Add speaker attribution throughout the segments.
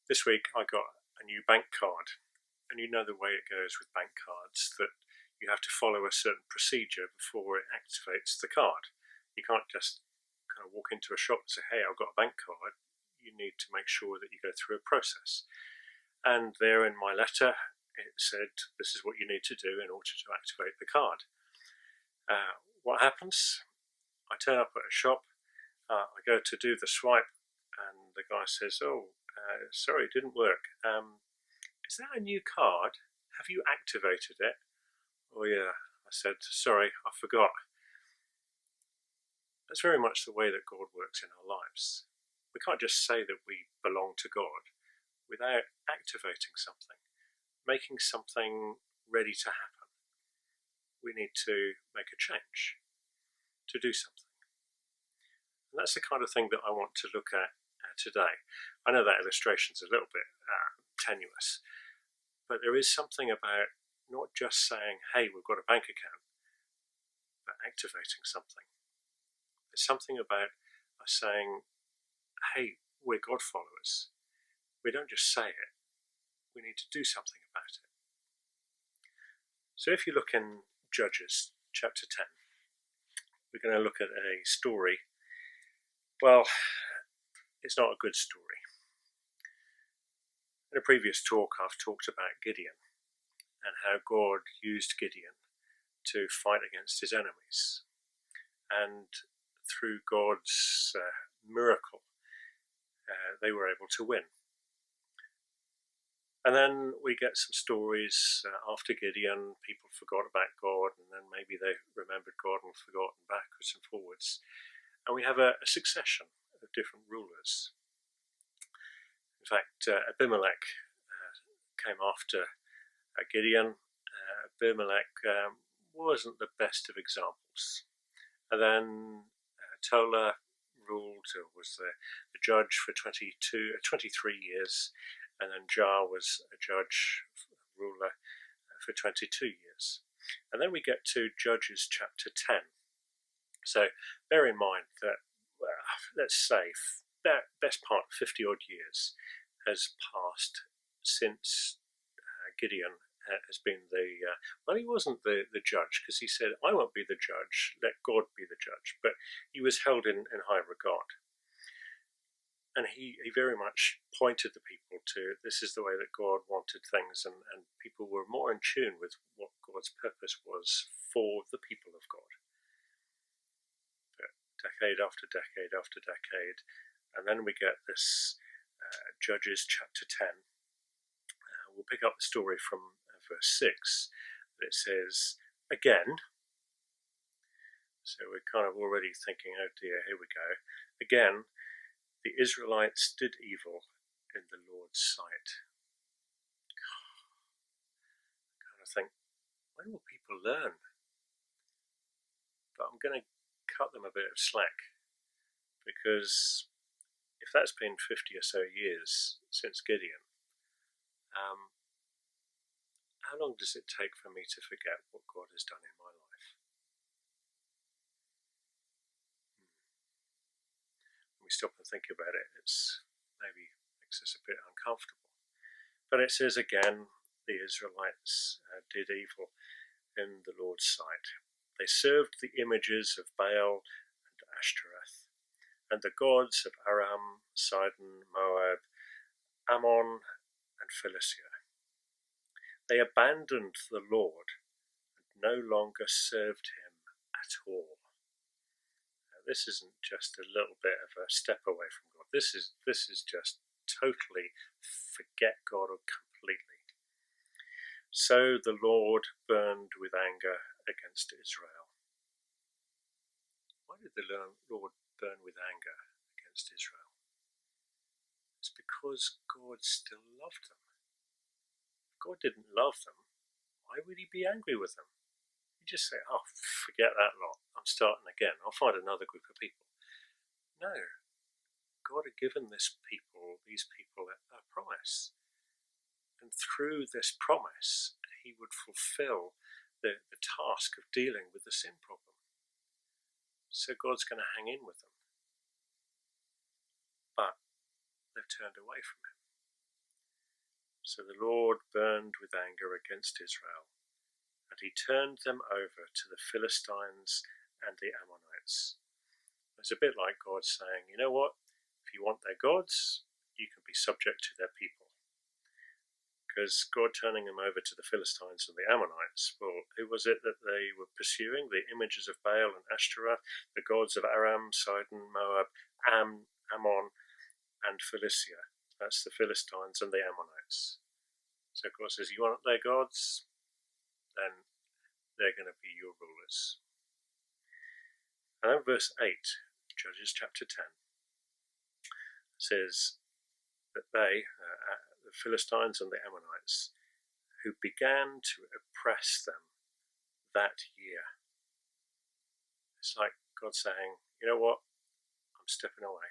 Speaker 1: This week I got a new bank card, and you know the way it goes with bank cards, that you have to follow a certain procedure before it activates the card. You can't just kind of walk into a shop and say, hey, I've got a bank card. You need to make sure that you go through a process. And there in my letter, it said, this is what you need to do in order to activate the card. What happens? I turn up at a shop, I go to do the swipe, and the guy says, sorry, it didn't work. Is that a new card? Have you activated it? Oh yeah, I said, sorry, I forgot. That's very much the way that God works in our lives. We can't just say that we belong to God without activating something, making something ready to happen. We need to make a change, to do something. And that's the kind of thing that I want to look at today. I know that illustration's a little bit tenuous, but there is something about not just saying, hey, we've got a bank account, but activating something. There's something about us saying, hey, we're God followers. We don't just say it, we need to do something about it. So if you look in Judges chapter 10, we're going to look at a story. Well, it's not a good story. In a previous talk, I've talked about Gideon and how God used Gideon to fight against his enemies. And through God's miracle, they were able to win. And then we get some stories after Gideon, people forgot about God, and then maybe they remembered God and forgotten backwards and forwards. And we have a succession of different rulers. In fact, Abimelech came after Gideon. Abimelech wasn't the best of examples. And then Tola ruled, or was the judge for 23 years, and then Jah was a judge, ruler, for 22 years. And then we get to Judges chapter 10. So bear in mind that, let's say, that best part, 50 odd years, has passed since Gideon has been he wasn't the judge, because he said, I won't be the judge, let God be the judge. But he was held in high regard. And he very much pointed the people to, this is the way that God wanted things, and people were more in tune with what God's purpose was for the people of God. But decade after decade after decade, and then we get this Judges chapter 10. We'll pick up the story from verse 6. It says, again, so we're kind of already thinking, oh dear, here we go. Again, the Israelites did evil in the Lord's sight. I kind of think, when will people learn? But I'm going to cut them a bit of slack, because if that's been 50 or so years since Gideon, how long does it take for me to forget what God has done in my life? When we stop and think about it, it's maybe makes us a bit uncomfortable. But it says again, the Israelites did evil in the Lord's sight. They served the images of Baal and Ashtoreth, and the gods of Aram, Sidon, Moab, Ammon, and Philistia. They abandoned the Lord and no longer served him at all. Now, this isn't just a little bit of a step away from God. This is just totally forget God completely. So the Lord burned with anger against Israel. Why did the Lord burn with anger against Israel? It's because God still loved them. If God didn't love them, why would he be angry with them? He'd just say, oh, forget that lot, I'm starting again, I'll find another group of people. No, God had given these people a promise. And through this promise, he would fulfill the task of dealing with the sin problem. So God's going to hang in with them. But they've turned away from him. So the Lord burned with anger against Israel, and he turned them over to the Philistines and the Ammonites. It's a bit like God saying, you know what, if you want their gods, you can be subject to their people. Because God turning them over to the Philistines and the Ammonites, well, who was it that they were pursuing? The images of Baal and Ashtoreth, the gods of Aram, Sidon, Moab, Ammon, and Philistia. That's the Philistines and the Ammonites. So God says, you want their gods? Then they're going to be your rulers. And then verse 8, Judges chapter 10, says that they, the Philistines and the Ammonites, who began to oppress them that year. It's like God saying, you know what, I'm stepping away.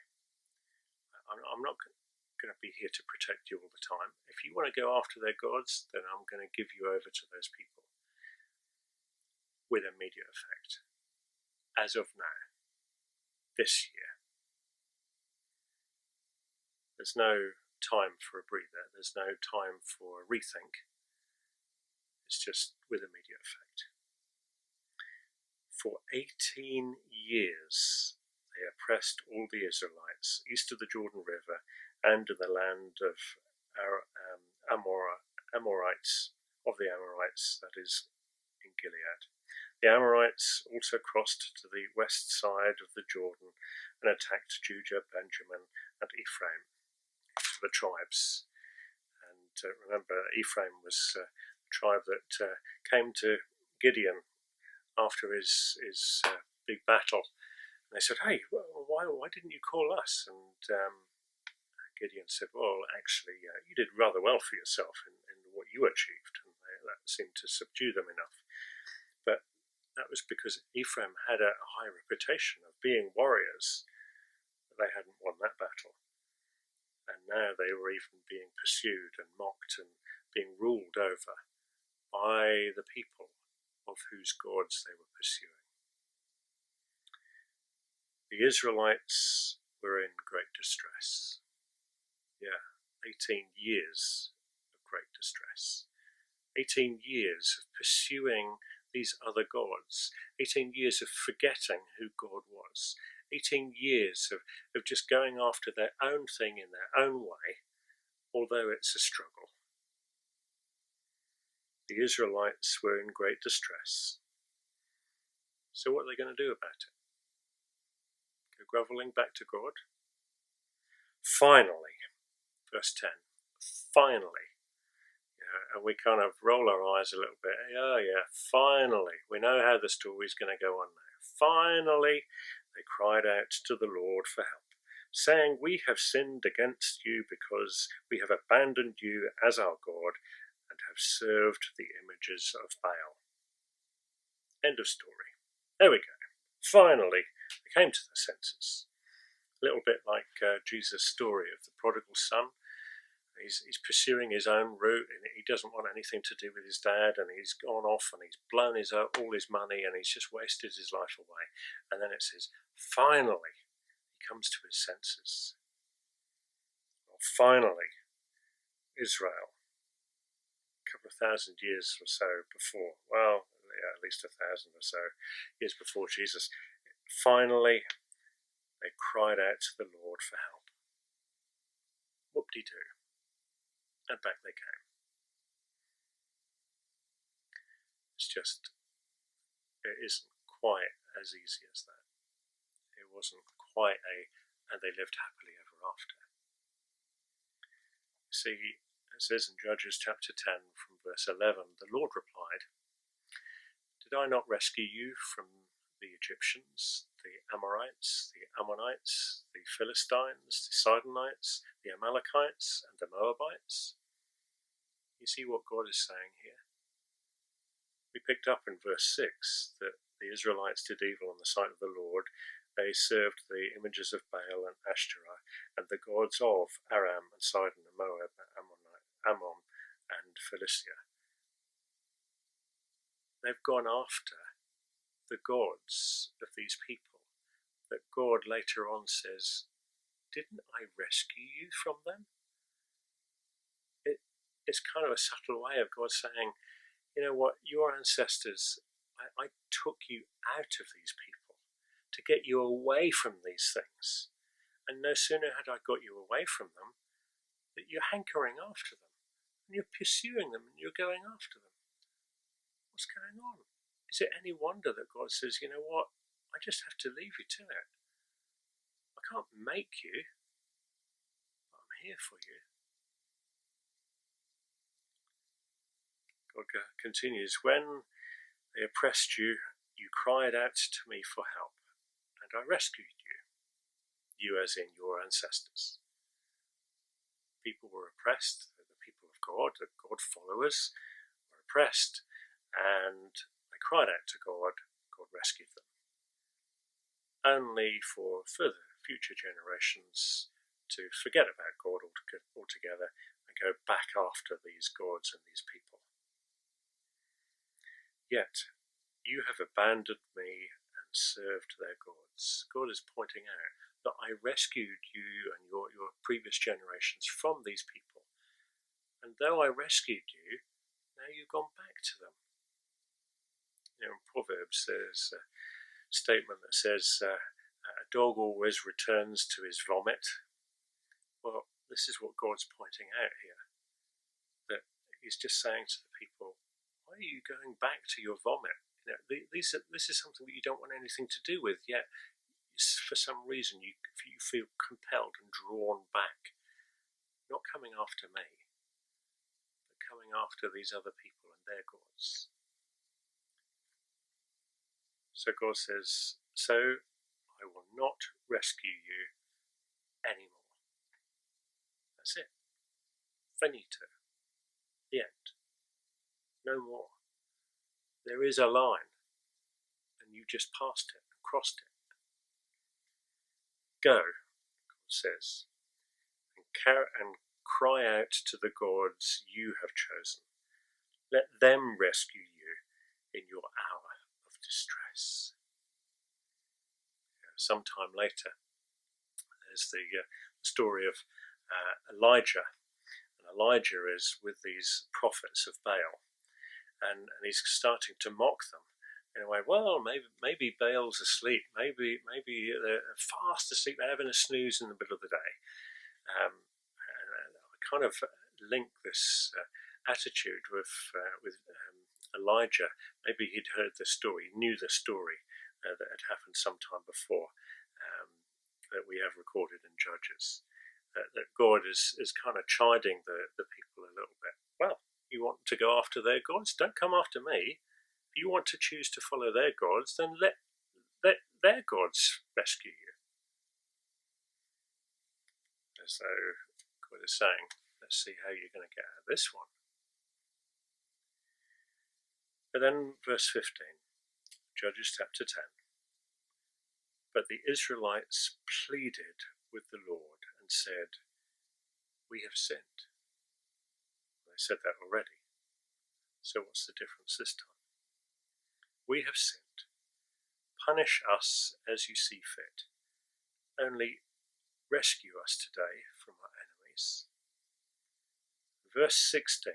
Speaker 1: I'm not going to be here to protect you all the time. If you want to go after their gods, then I'm going to give you over to those people with immediate effect. As of now, this year. There's no time for a breather. There's no time for a rethink. It's just with immediate effect. For 18 years, they oppressed all the Israelites east of the Jordan River and in the land of Amorites, that is, in Gilead. The Amorites also crossed to the west side of the Jordan and attacked Judah, Benjamin, and Ephraim, the tribes. And remember, Ephraim was the tribe that came to Gideon after his big battle. And they said, hey, why didn't you call us? And Gideon said, well, actually, you did rather well for yourself in what you achieved. And that seemed to subdue them enough. But that was because Ephraim had a high reputation of being warriors. They hadn't won that battle. And now they were even being pursued and mocked and being ruled over by the people of whose gods they were pursuing. The Israelites were in great distress. 18 years of great distress. 18 years of pursuing these other gods. 18 years of forgetting who God was. 18 years of just going after their own thing in their own way, although it's a struggle. The Israelites were in great distress. So what are they going to do about it? Go grovelling back to God? Finally, verse 10, finally, and we kind of roll our eyes a little bit. Finally, we know how the story's going to go on now. Finally, they cried out to the Lord for help, saying, we have sinned against you because we have abandoned you as our God and have served the images of Baal. End of story. There we go. Finally, they came to their senses. A little bit like Jesus' story of the prodigal son. He's pursuing his own route, and he doesn't want anything to do with his dad, and he's gone off and he's blown all his money, and he's just wasted his life away. And then it says, finally, he comes to his senses. Well, finally, Israel, a couple of thousand years or so before, at least 1,000 or so years before Jesus, finally, they cried out to the Lord for help. Whoop-de-doo. And back they came. It isn't quite as easy as that. It wasn't quite and they lived happily ever after. See, it says in Judges chapter 10 from verse 11, the Lord replied, did I not rescue you from the Egyptians, the Amorites, the Ammonites, the Philistines, the Sidonites, the Amalekites, and the Moabites? You see what God is saying here? We picked up in verse 6 that the Israelites did evil in the sight of the Lord. They served the images of Baal and Ashtoreth and the gods of Aram and Sidon and Moab and Ammon and Philistia. They've gone after the gods of these people that God later on says, didn't I rescue you from them? it's kind of a subtle way of God saying, you know what, your ancestors, I took you out of these people to get you away from these things. And no sooner had I got you away from them, that you're hankering after them, and you're pursuing them, and you're going after them. What's going on? Is it any wonder that God says, you know what, I just have to leave you to it. I can't make you, but I'm here for you. God continues, when they oppressed you, you cried out to me for help, and I rescued you. You as in your ancestors. People were oppressed, the people of God, the God followers were oppressed, and they cried out to God, God rescued them. Only for further future generations to forget about God altogether and go back after these gods and these people. Yet you have abandoned me and served their gods. God is pointing out that I rescued you and your previous generations from these people. And though I rescued you, now you've gone back to them. You know, in Proverbs there's a statement that says, a dog always returns to his vomit. Well, this is what God's pointing out here. That he's just saying to the people, why are you going back to your vomit? You know, this is something that you don't want anything to do with, yet for some reason you feel compelled and drawn back. Not coming after me, but coming after these other people and their gods. So God says, so I will not rescue you anymore. That's it. Finito. The end. No more. There is a line, and you just passed it and crossed it. Go, God says, and cry out to the gods you have chosen. Let them rescue you in your hour of distress. Sometime later, there's the story of Elijah. And Elijah is with these prophets of Baal, and he's starting to mock them in a way. Well, maybe Baal's asleep. Maybe they're fast asleep. They're having a snooze in the middle of the day. And I kind of link this attitude with Elijah. Maybe he'd heard the story, knew the story that had happened sometime before, that we have recorded in Judges. That God is kind of chiding the people a little bit. Well, you want to go after their gods? Don't come after me. If you want to choose to follow their gods, then let their gods rescue you. As though God is saying, let's see how you're going to get out of this one. But then verse 15, Judges chapter 10. But the Israelites pleaded with the Lord and said, we have sinned. They said that already. So what's the difference this time? We have sinned. Punish us as you see fit. Only rescue us today from our enemies. Verse 16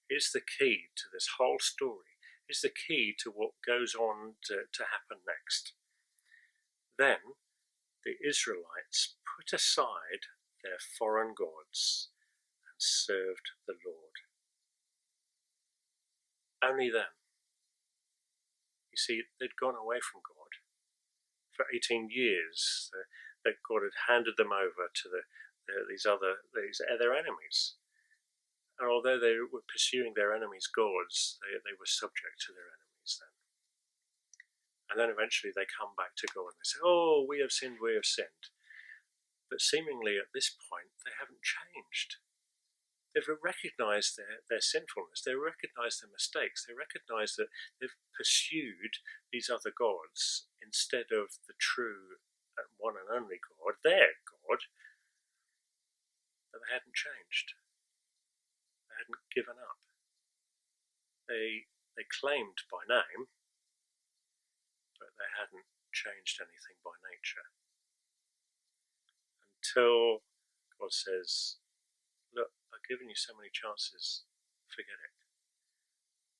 Speaker 1: is the key to this whole story, is the key to what goes on to happen next. Then the Israelites put aside their foreign gods and served the Lord. Only then. You see, they'd gone away from God. For 18 years, that God had handed them over to these other enemies. And although they were pursuing their enemies' gods, they were subject to their enemies then. And then eventually they come back to God and they say, oh, we have sinned, we have sinned. But seemingly at this point, they haven't changed. They've recognised their sinfulness. They recognise their mistakes. They recognise that they've pursued these other gods instead of the true one and only God, their God. But they hadn't changed. They hadn't given up. They claimed by name, but they hadn't changed anything by nature. Until God says, look, I've given you so many chances, forget it.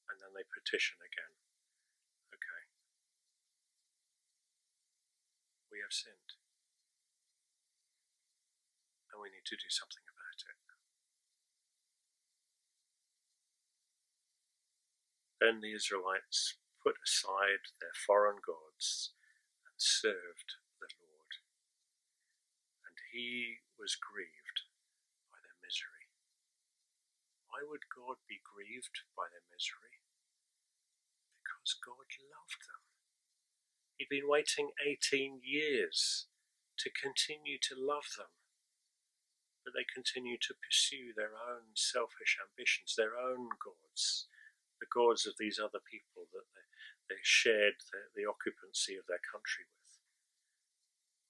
Speaker 1: And then they petition again. Okay, we have sinned, and we need to do something about it. Then the Israelites put aside their foreign gods and served the Lord, and he was grieved by their misery. Why would God be grieved by their misery? Because God loved them. He'd been waiting 18 years to continue to love them, but they continued to pursue their own selfish ambitions, their own gods, the gods of these other people that they shared the occupancy of their country with.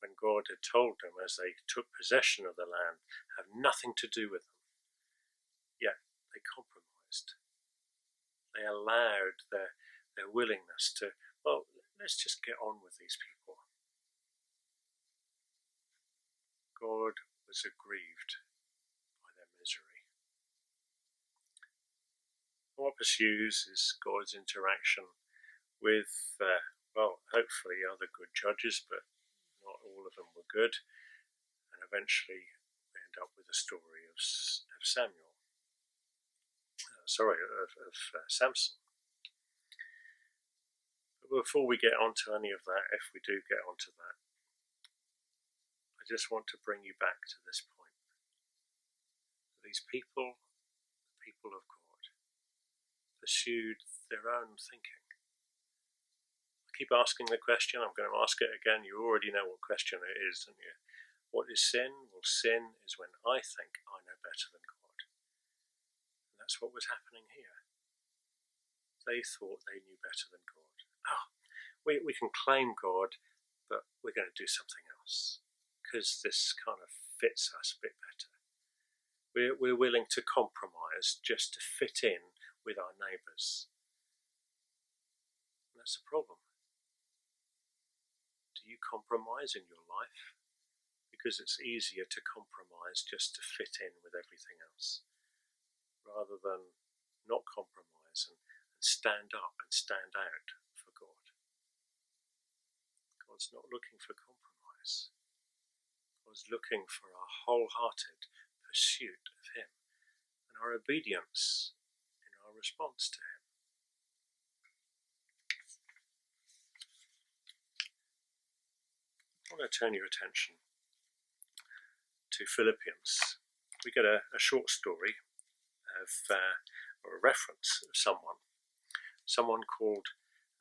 Speaker 1: When God had told them as they took possession of the land, have nothing to do with them, yet they compromised. They allowed their willingness to, well, let's just get on with these people. God was aggrieved by their misery. What pursues is God's interaction with, hopefully other good judges, but not all of them were good. And eventually we end up with a story of Samuel. Samson. But before we get onto any of that, if we do get onto that, I just want to bring you back to this point. These people, the people of God, pursued their own thinking. I keep asking the question, I'm going to ask it again. You already know what question it is, don't you? What is sin? Well, sin is when I think I know better than God. And that's what was happening here. They thought they knew better than God. We can claim God, but we're going to do something else because this kind of fits us a bit better. We're willing to compromise just to fit in with our neighbours. And that's a problem. Do you compromise in your life? Because it's easier to compromise just to fit in with everything else, rather than not compromise and stand up and stand out for God. God's not looking for compromise. God's looking for our wholehearted pursuit of him and our obedience in our response to him. I want to turn your attention to Philippians. We get a short story or a reference of someone called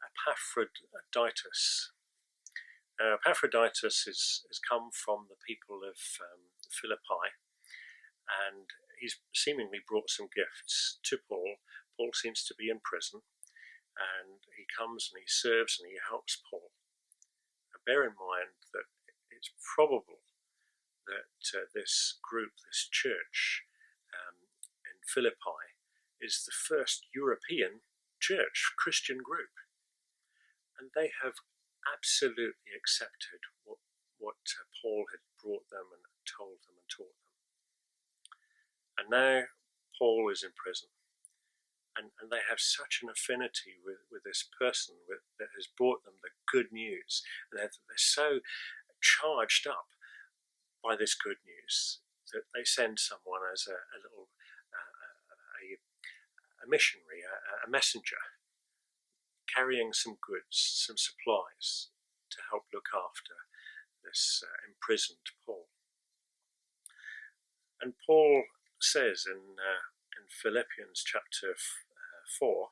Speaker 1: Epaphroditus. Epaphroditus has come from the people of Philippi, and he's seemingly brought some gifts to Paul. Paul seems to be in prison, and he comes and he serves and he helps Paul. Now, bear in mind that it's probable that this group, this church in Philippi, is the first European church, Christian group. And they have absolutely accepted what Paul had brought them and told them and taught them. And now Paul is in prison. And they have such an affinity with this person that has brought them the good news. And they're so charged up by this good news that they send someone as a missionary, a messenger, carrying some goods, some supplies to help look after this imprisoned Paul. And Paul says in Philippians chapter 4,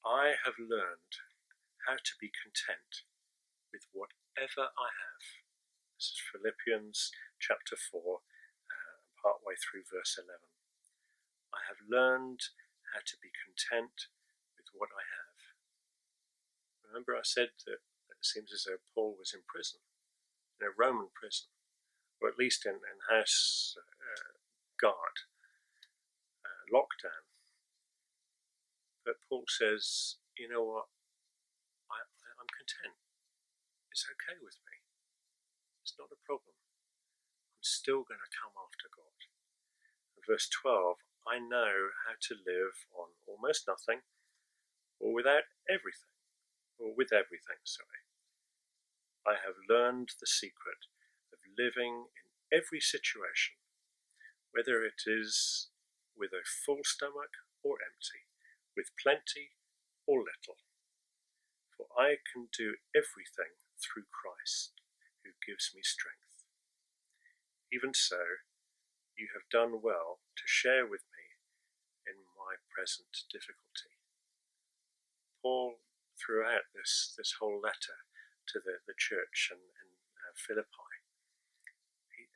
Speaker 1: I have learned how to be content with whatever I have. This is Philippians chapter 4, partway through verse 11. I have learned how to be content with what I have. Remember I said that it seems as though Paul was in prison, in a Roman prison, or at least in house guard, lockdown. But Paul says, you know what, I'm content. It's okay with me. It's not a problem. I'm still going to come after God. And Verse 12, I know how to live on almost nothing, or without everything, or with everything, sorry. I have learned the secret of living in every situation, whether it is with a full stomach or empty, with plenty or little. For I can do everything through Christ, who gives me strength. Even so, you have done well to share with me in my present difficulty. Paul, throughout this whole letter to the church in Philippi,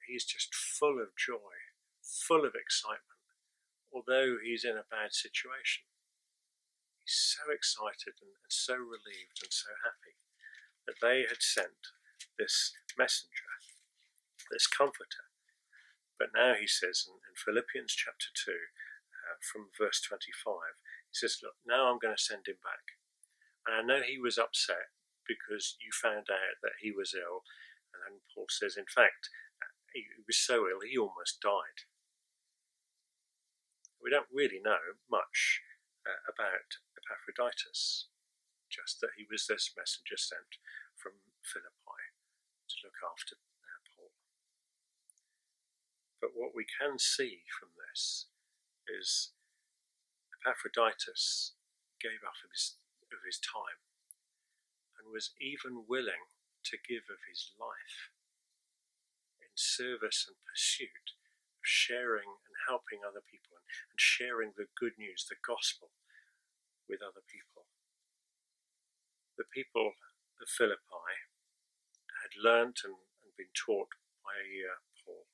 Speaker 1: he's just full of joy, full of excitement, although he's in a bad situation. He's so excited and so relieved and so happy that they had sent this messenger, this comforter. But now he says in Philippians chapter 2, from verse 25, he says, look, now I'm going to send him back. And I know he was upset because you found out that he was ill. And then Paul says, in fact, he was so ill, he almost died. We don't really know much about Epaphroditus, just that he was this messenger sent from Philippi to look after Paul. But what we can see from this is Epaphroditus gave up of his time and was even willing to give of his life in service and pursuit of sharing and helping other people and sharing the good news, the gospel, with other people. The people of Philippi had learnt and been taught by Paul.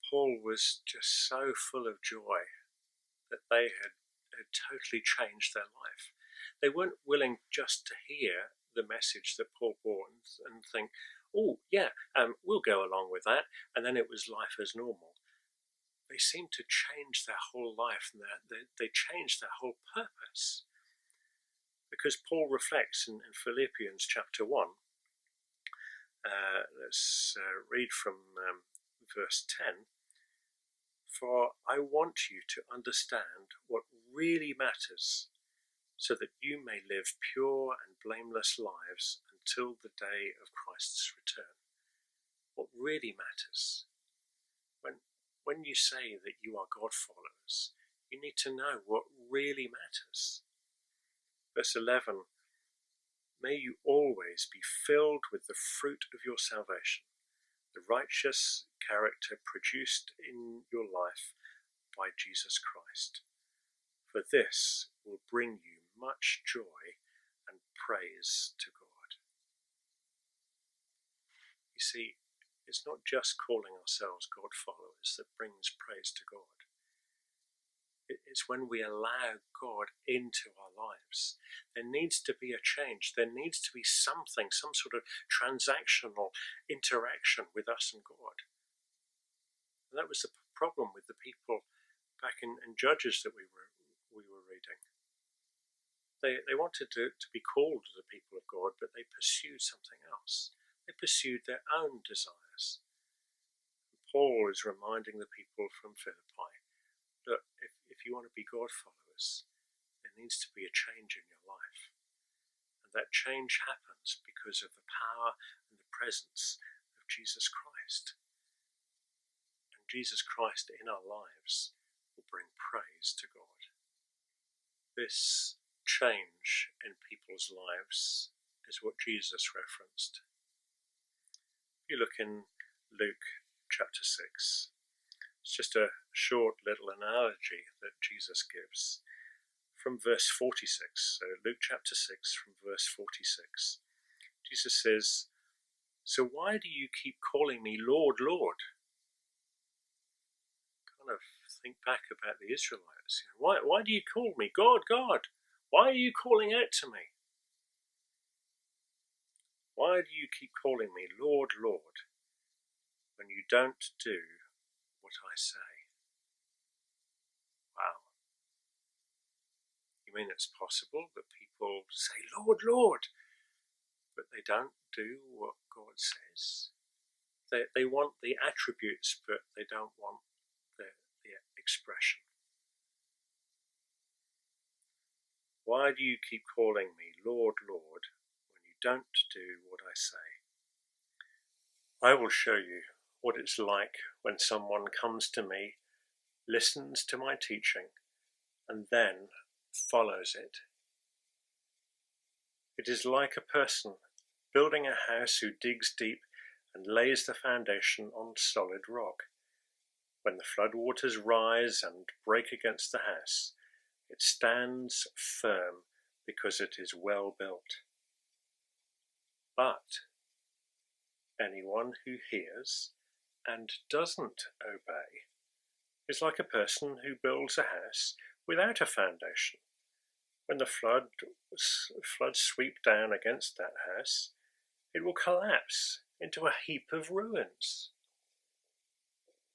Speaker 1: Paul was just so full of joy that they had totally changed their life. They weren't willing just to hear the message that Paul brought and think, oh, yeah, we'll go along with that, and then it was life as normal. They seemed to change their whole life, and they changed their whole purpose. Because Paul reflects in Philippians chapter 1, let's read from verse 10, for I want you to understand what really matters, so that you may live pure and blameless lives until the day of Christ's return. What really matters. When you say that you are God followers, you need to know what really matters. Verse 11, may you always be filled with the fruit of your salvation, the righteous character produced in your life by Jesus Christ. For this will bring you much joy and praise to God. You see, it's not just calling ourselves God followers that brings praise to God. It's when we allow God into our lives. There needs to be a change. There needs to be something, some sort of transactional interaction with us and God. And that was the problem with the people back in Judges that we were reading. They wanted to be called the people of God, but they pursued something else. They pursued their own desires. And Paul is reminding the people from Philippi that if you want to be God followers, there needs to be a change in your life. And that change happens because of the power and the presence of Jesus Christ. And Jesus Christ in our lives will bring praise to God. This change in people's lives is what Jesus referenced. If you look in Luke chapter 6, it's just a short little analogy that Jesus gives from verse 46. So Luke chapter 6 from verse 46. Jesus says, so why do you keep calling me Lord, Lord? Kind of think back about the Israelites. Why do you call me God, God? Why are you calling out to me? Why do you keep calling me Lord, Lord, when you don't do what I say? Wow. You mean it's possible that people say, Lord, Lord, but they don't do what God says? They want the attributes, but they don't want the expression. Why do you keep calling me Lord, Lord, when you don't do what I say? I will show you what it's like when someone comes to me, listens to my teaching, and then follows it. It is like a person building a house who digs deep and lays the foundation on solid rock. When the floodwaters rise and break against the house, it stands firm because it is well built. But anyone who hears and doesn't obey is like a person who builds a house without a foundation. When the floods sweep down against that house, it will collapse into a heap of ruins.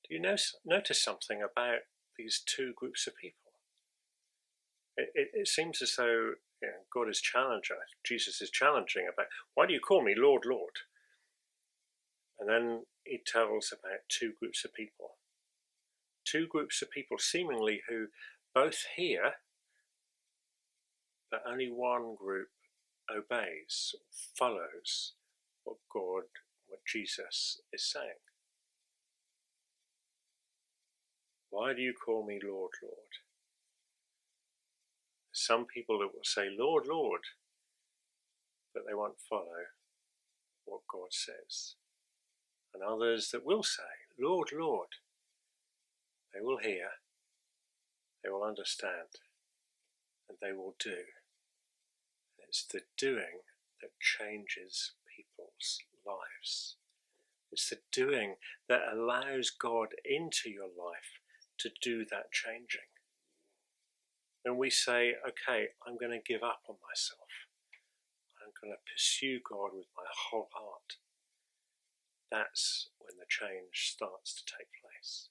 Speaker 1: Do you notice something about these two groups of people? It seems as though God is challenging, Jesus is challenging about, why do you call me Lord, Lord? And then he tells about two groups of people. Two groups of people seemingly who both hear, but only one group obeys, follows what Jesus is saying. Why do you call me Lord, Lord? Some people that will say, Lord, Lord, but they won't follow what God says. And others that will say, Lord, Lord. They will hear, they will understand, and they will do. It's the doing that changes people's lives. It's the doing that allows God into your life to do that changing. And we say, okay, I'm going to give up on myself. I'm going to pursue God with my whole heart. That's when the change starts to take place.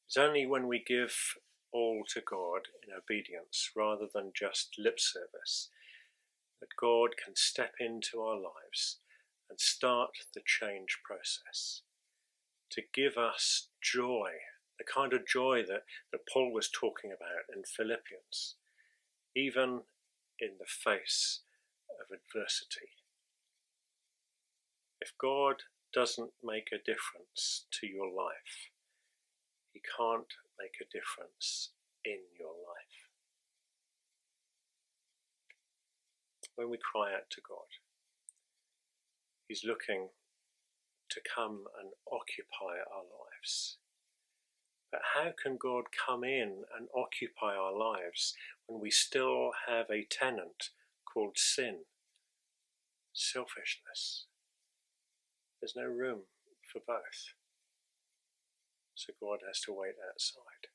Speaker 1: It's only when we give all to God in obedience rather than just lip service that God can step into our lives and start the change process, to give us joy, the kind of joy that Paul was talking about in Philippians, even in the face of adversity. If God doesn't make a difference to your life, he can't make a difference in your life. When we cry out to God, he's looking to come and occupy our lives. But how can God come in and occupy our lives when we still have a tenant called sin, selfishness? There's no room for both. So God has to wait outside.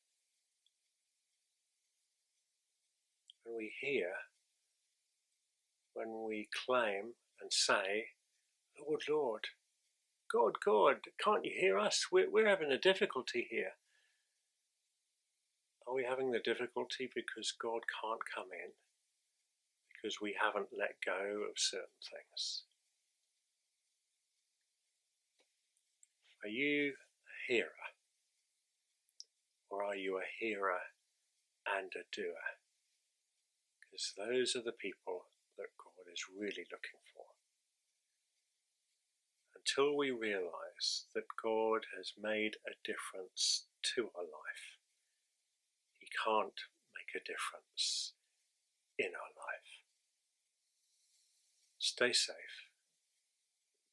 Speaker 1: When we hear, when we claim and say, Lord, Lord, God, God, can't you hear us? We're having a difficulty here. Are we having the difficulty because God can't come in? Because we haven't let go of certain things? Are you a hearer? Or are you a hearer and a doer? Because those are the people that God is really looking for. Until we realize that God has made a difference to our life, he can't make a difference in our life. Stay safe.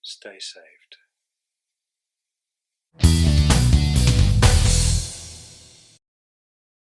Speaker 1: Stay saved.